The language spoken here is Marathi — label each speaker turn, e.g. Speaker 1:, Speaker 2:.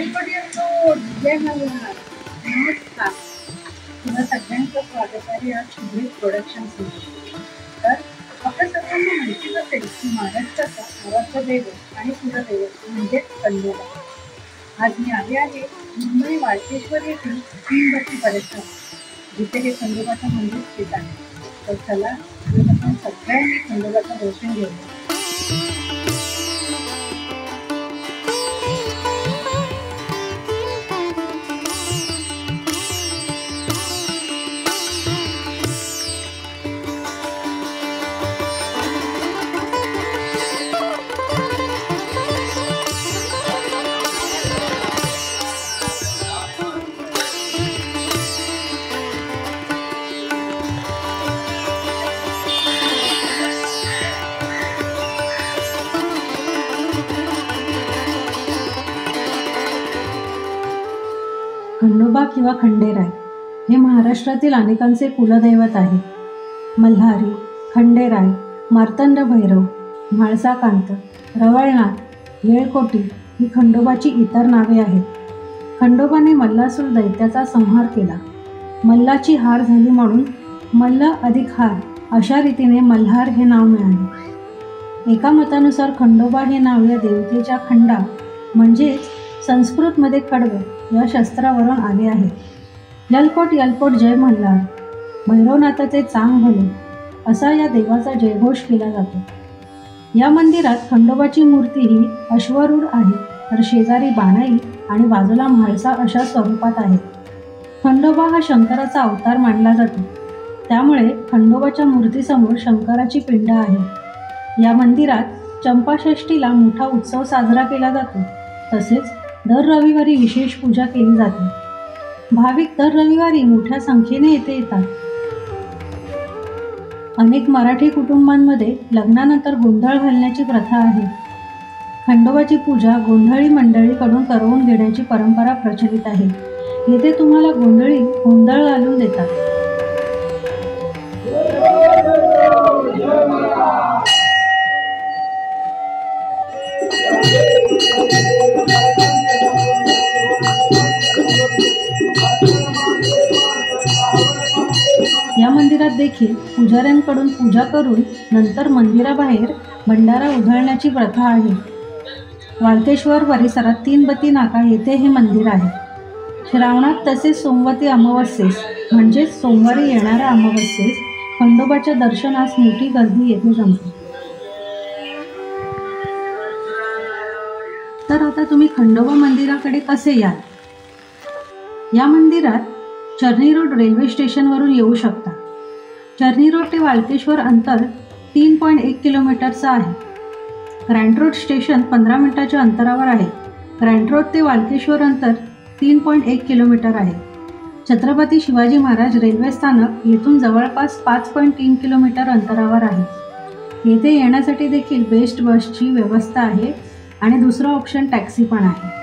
Speaker 1: जय मल्हार. नमस्कार. तुला सगळ्यांचं स्वागत आहे आज शुभ्री प्रोडक्शन्स मध्ये. तर आपल्या सर्वांना माहितीच असेल की महाराष्ट्राचा आराध्य दैवत आणि कुलदैवत म्हणजेच खंडोबा. आज मी आले आहे मुंबई वाळकेश्वर येथील 3 बत्ती परिसर, जिथे हे खंडोबाचं मंदिर स्थित आहे. तर चला आपण सगळ्यांनी खंडोबाचं दर्शन घेऊया.
Speaker 2: खंडोबा किंवा खंडेराय हे महाराष्ट्रातील अनेकांचे कुलदैवत आहे. मल्हारी, खंडेराय, मार्तंड भैरव, म्हाळसाकांत, रवळनाथ, येळकोटी ही खंडोबाची इतर नावे आहेत. खंडोबाने मल्लासूर दैत्याचा संहार केला. मल्लाची हार झाली म्हणून मल्ल अधिक हार अशा रीतीने मल्हार हे नाव मिळाले. एका मतानुसार खंडोबा हे नाव या देवतेच्या खंडा म्हणजेच संस्कृतमध्ये खड्ग या शस्त्रावरून आले आहे. यलकोट यलकोट जय मल्हार, भैरवनाथाचे चांग भले असा या देवाचा जयघोष केला जातो. या मंदिरात खंडोबाची मूर्ती ही अश्वरूढ आहे, तर शेजारी बाणाई आणि बाजूला म्हाळसा अशा स्वरूपात आहे. खंडोबा हा शंकराचा अवतार मानला जातो, त्यामुळे खंडोबाच्या मूर्तीसमोर शंकराची पिंड आहे. या मंदिरात चंपाषष्ठीला मोठा उत्सव साजरा केला जातो. तसेच दर रविवारी विशेष पूजा केली जाते. भाविक दर रविवारी मोठ्या संख्येने येथे येतात. अनेक मराठी कुटुंबांमध्ये लग्नानंतर गोंधळ घालण्याची प्रथा आहे. खंडोबाची पूजा गोंधळी मंडळीकडून करवून घेण्याची परंपरा प्रचलित आहे. येथे तुम्हाला गोंधळी गोंधळ घालून देतात. या मंदिरात देखील पुजाऱ्यांकडून पूजा करून नंतर मंदिराबाहेर भंडारा उधळण्याची प्रथा आहे. वाळकेश्वर परिसरात 3 बत्ती नाका येथे हे मंदिर आहे. श्रावणात तसेच सोमवती अमावस्येस म्हणजेच सोमवारी येणाऱ्या अमावस्येस खंडोबाच्या दर्शनास मोठी गर्दी येथे जमते. तर आता तुम्ही खंडोबा मंदिराकडे कसे याल? या मंदिरात चर्नी रोड रेल्वे स्टेशनवरून येऊ शकता. चर्नी रोड ते वाळकेश्वर अंतर 3.1 किलोमीटरचं आहे. ग्रँट रोड स्टेशन 15 मिनिटाच्या अंतरावर आहे. ग्रँट रोड ते वाळकेश्वर अंतर 3.1 किलोमीटर आहे. छत्रपती शिवाजी महाराज रेल्वे स्थानक येथून जवळपास 5.3 किलोमीटर अंतरावर आहे. येथे येण्यासाठी देखील बेस्ट बसची व्यवस्था आहे आणि दुसरा ऑप्शन टॅक्सी पण आहे.